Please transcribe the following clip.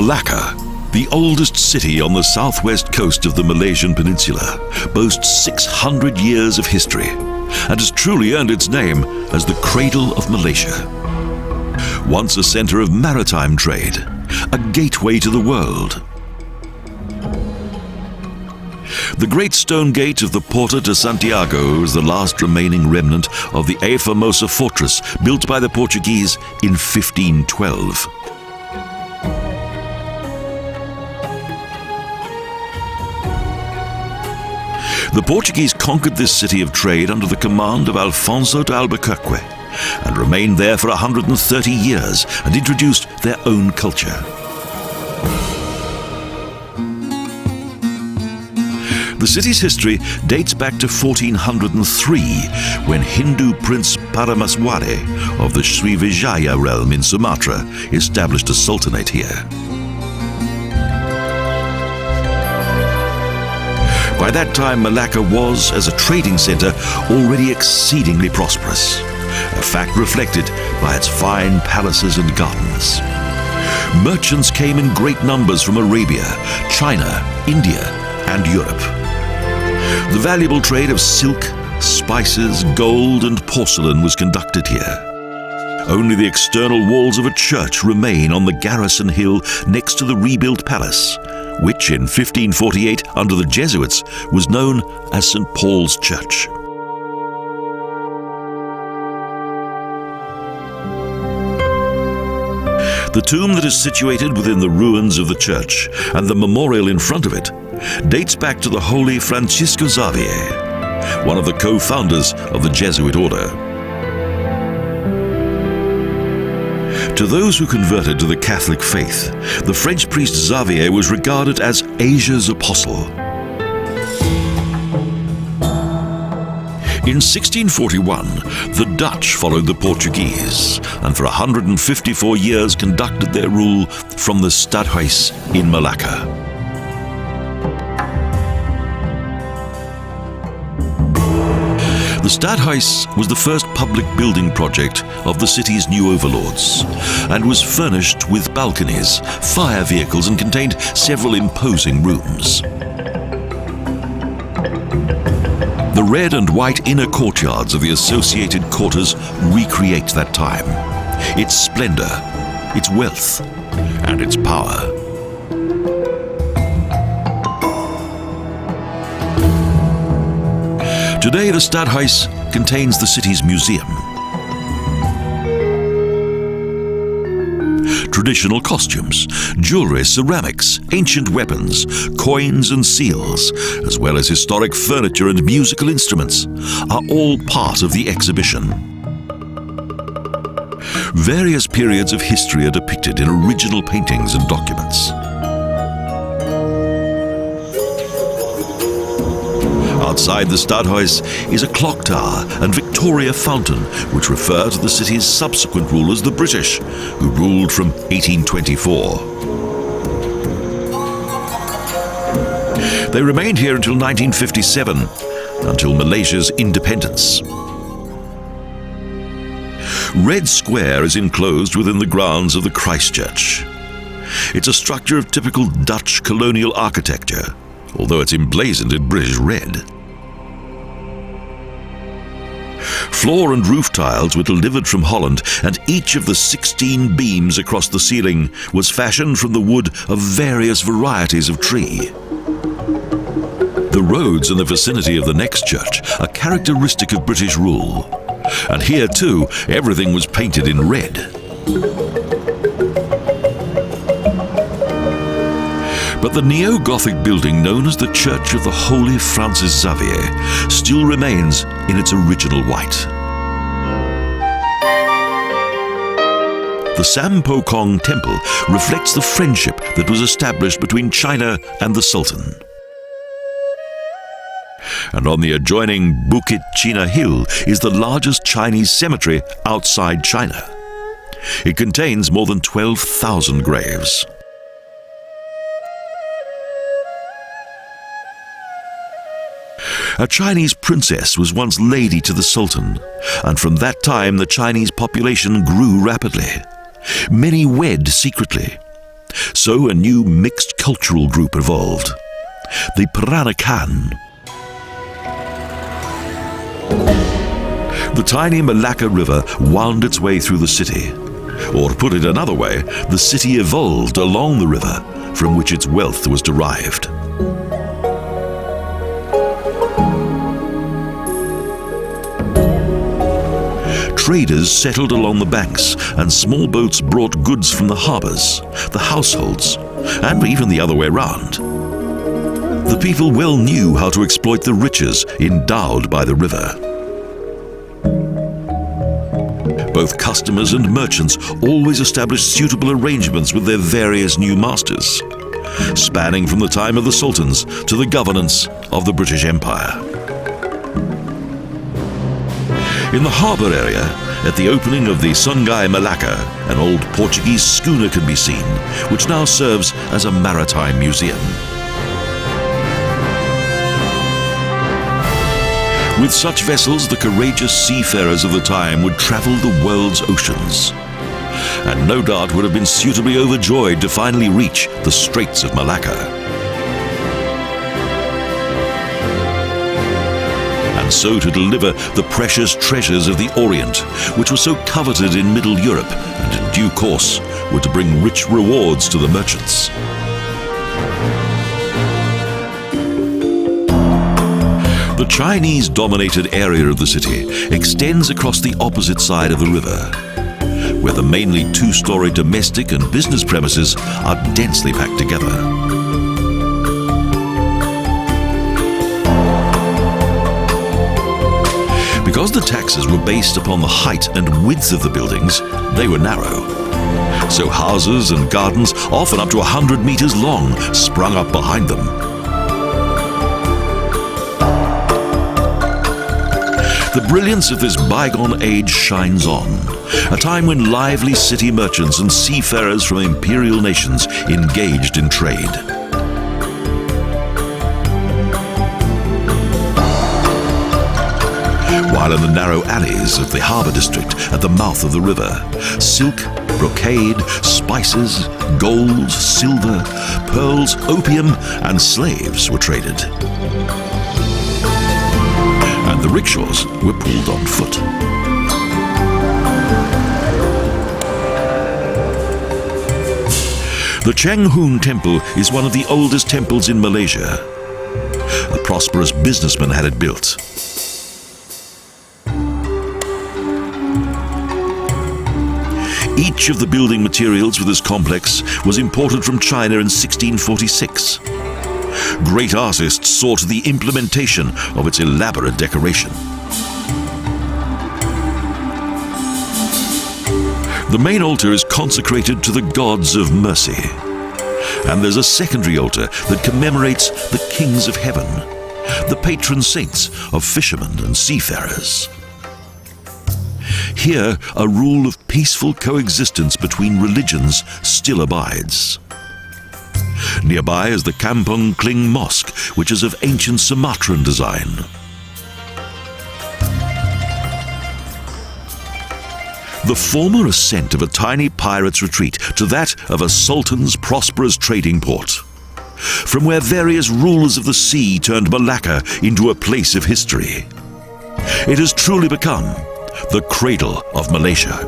Malacca, the oldest city on the southwest coast of the Malaysian peninsula, boasts 600 years of history and has truly earned its name as the cradle of Malaysia. Once a center of maritime trade, a gateway to the world. The Great Stone Gate of the Porta de Santiago is the last remaining remnant of the A Formosa fortress built by the Portuguese in 1512. The Portuguese conquered this city of trade under the command of Alfonso de Albuquerque and remained there for 130 years and introduced their own culture. The city's history dates back to 1403, when Hindu Prince Paramaswari of the Srivijaya realm in Sumatra established a sultanate here. By that time, Malacca was, as a trading center, already exceedingly prosperous, a fact reflected by its fine palaces and gardens. Merchants came in great numbers from Arabia, China, India, and Europe. The valuable trade of silk, spices, gold, and porcelain was conducted here. Only the external walls of a church remain on the garrison hill next to the rebuilt palace, which in 1548, under the Jesuits, was known as St. Paul's Church. The tomb that is situated within the ruins of the church and the memorial in front of it dates back to the holy Francisco Xavier, one of the co-founders of the Jesuit order. To those who converted to the Catholic faith, the French priest Xavier was regarded as Asia's apostle. In 1641, the Dutch followed the Portuguese and for 154 years conducted their rule from the Stadhuis in Malacca. The Stadhuis was the first public building project of the city's new overlords and was furnished with balconies, fire vehicles, and contained several imposing rooms. The red and white inner courtyards of the associated quarters recreate that time, its splendor, its wealth, and its power. Today, the Stadhuis contains the city's museum. Traditional costumes, jewelry, ceramics, ancient weapons, coins and seals, as well as historic furniture and musical instruments, are all part of the exhibition. Various periods of history are depicted in original paintings and documents. Outside the Stadhuis is a clock tower and Victoria fountain, which refer to the city's subsequent rulers, the British, who ruled from 1824. They remained here until 1957, until Malaysia's independence. Red Square is enclosed within the grounds of the Christ Church. It's a structure of typical Dutch colonial architecture, although it's emblazoned in British red. Floor and roof tiles were delivered from Holland, and each of the 16 beams across the ceiling was fashioned from the wood of various varieties of tree. The roads in the vicinity of the next church are characteristic of British rule, and here too everything was painted in red. But the neo-Gothic building known as the Church of the Holy Francis Xavier still remains in its original white. The Sampokong Temple reflects the friendship that was established between China and the Sultan. And on the adjoining Bukit China Hill is the largest Chinese cemetery outside China. It contains more than 12,000 graves. A Chinese princess was once lady to the Sultan, and from that time the Chinese population grew rapidly. Many wed secretly. So a new mixed cultural group evolved, the Peranakan. The tiny Malacca River wound its way through the city. Or put it another way, the city evolved along the river from which its wealth was derived. Traders settled along the banks, and small boats brought goods from the harbors, the households, and even the other way round. The people well knew how to exploit the riches endowed by the river. Both customers and merchants always established suitable arrangements with their various new masters, spanning from the time of the sultans to the governance of the British Empire. In the harbour area, at the opening of the Sungai Malacca, an old Portuguese schooner can be seen, which now serves as a maritime museum. With such vessels, the courageous seafarers of the time would travel the world's oceans, and no doubt would have been suitably overjoyed to finally reach the Straits of Malacca. And so to deliver the precious treasures of the Orient, which were so coveted in Middle Europe, and in due course were to bring rich rewards to the merchants. The Chinese-dominated area of the city extends across the opposite side of the river, where the mainly two-story domestic and business premises are densely packed together. Because the taxes were based upon the height and width of the buildings, they were narrow. So houses and gardens, often up to 100 meters long, sprung up behind them. The brilliance of this bygone age shines on, a time when lively city merchants and seafarers from imperial nations engaged in trade. While in the narrow alleys of the harbour district at the mouth of the river, silk, brocade, spices, gold, silver, pearls, opium, and slaves were traded. And the rickshaws were pulled on foot. The Cheng Hun Temple is one of the oldest temples in Malaysia. A prosperous businessman had it built. Each of the building materials for this complex was imported from China in 1646. Great artists saw to the implementation of its elaborate decoration. The main altar is consecrated to the gods of mercy, and there's a secondary altar that commemorates the kings of heaven, the patron saints of fishermen and seafarers. Here, a rule of peaceful coexistence between religions still abides. Nearby is the Kampung Kling Mosque, which is of ancient Sumatran design. The former ascent of a tiny pirate's retreat to that of a sultan's prosperous trading port, from where various rulers of the sea turned Malacca into a place of history. It has truly become the cradle of Malaysia.